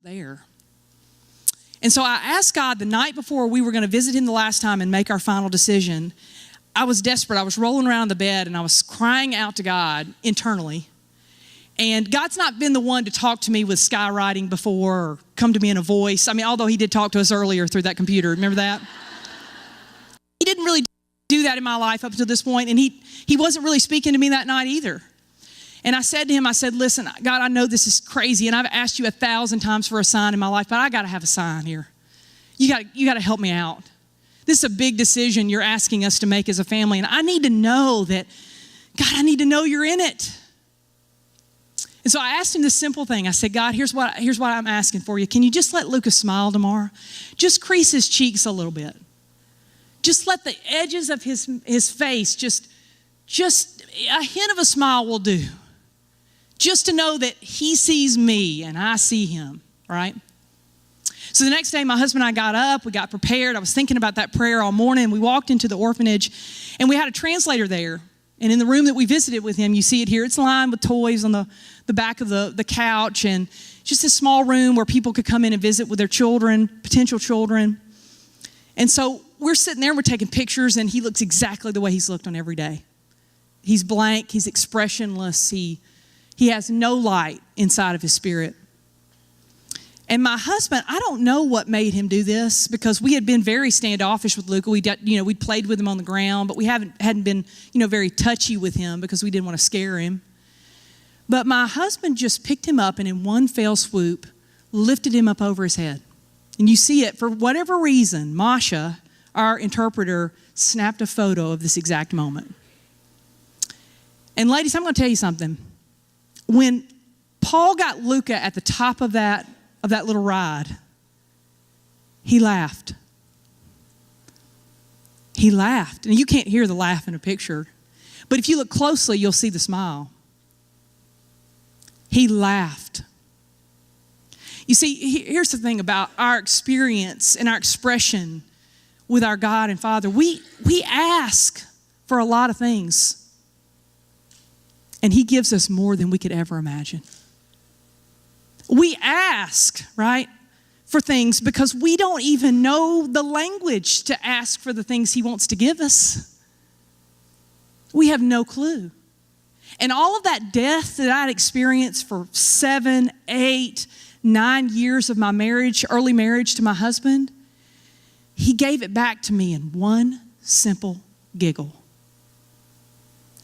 there. And so I asked God the night before we were going to visit him the last time and make our final decision. I was desperate. I was rolling around in the bed and I was crying out to God internally. And God's not been the one to talk to me with skywriting before or come to me in a voice. I mean, although he did talk to us earlier through that computer. Remember that? He didn't really do that in my life up until this point, and he wasn't really speaking to me that night either. And I said to him, I said, listen, God, I know this is crazy, and I've asked you 1,000 times for a sign in my life, but I got to have a sign here. You got to help me out. This is a big decision you're asking us to make as a family, and I need to know that, God, I need to know you're in it. And so I asked him this simple thing. I said, God, here's what I'm asking for you. Can you just let Lucas smile tomorrow? Just crease his cheeks a little bit. Just let the edges of his face, just a hint of a smile will do. Just to know that he sees me and I see him, right? So the next day, my husband and I got up, we got prepared. I was thinking about that prayer all morning. We walked into the orphanage and we had a translator there. And in the room that we visited with him, you see it here. It's lined with toys on the back of the couch and just a small room where people could come in and visit with their children, potential children. And so we're sitting there, we're taking pictures, and he looks exactly the way he's looked on every day. He's blank, he's expressionless, he has no light inside of his spirit. And my husband, I don't know what made him do this because we had been very standoffish with Luca. We'd played with him on the ground, but we hadn't been, very touchy with him because we didn't want to scare him. But my husband just picked him up and in one fell swoop, lifted him up over his head. And you see it, for whatever reason, Masha, our interpreter, snapped a photo of this exact moment. And ladies, I'm going to tell you something. When Paul got Luca at the top of that little ride, he laughed. He laughed. And you can't hear the laugh in a picture. But if you look closely, you'll see the smile. He laughed. You see, here's the thing about our experience and our expression with our God and Father. We ask for a lot of things. And he gives us more than we could ever imagine. We ask, right, for things because we don't even know the language to ask for the things he wants to give us. We have no clue. And all of that death that I'd experienced for 7, 8, 9 years of my marriage, early marriage to my husband, he gave it back to me in one simple giggle.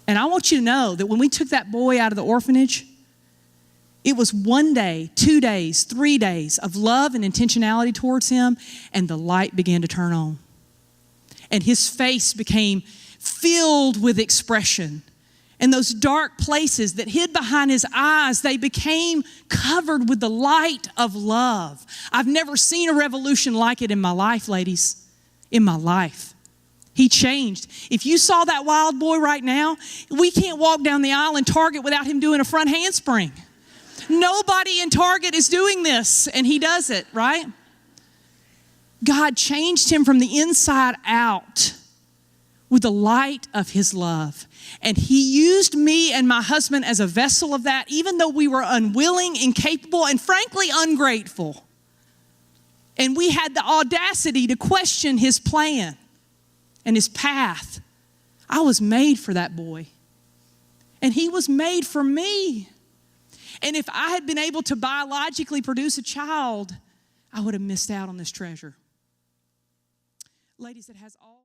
And I want you to know that when we took that boy out of the orphanage, it was 1 day, 2 days, 3 days of love and intentionality towards him, and the light began to turn on. And his face became filled with expression. And those dark places that hid behind his eyes, they became covered with the light of love. I've never seen a revolution like it in my life, ladies, in my life. He changed. If you saw that wild boy right now, we can't walk down the aisle in Target without him doing a front handspring. Nobody in Target is doing this, and he does it, right? God changed him from the inside out with the light of his love. And he used me and my husband as a vessel of that, even though we were unwilling, incapable, and frankly ungrateful. And we had the audacity to question his plan and his path. I was made for that boy. And he was made for me. And if I had been able to biologically produce a child, I would have missed out on this treasure. Ladies, it has all...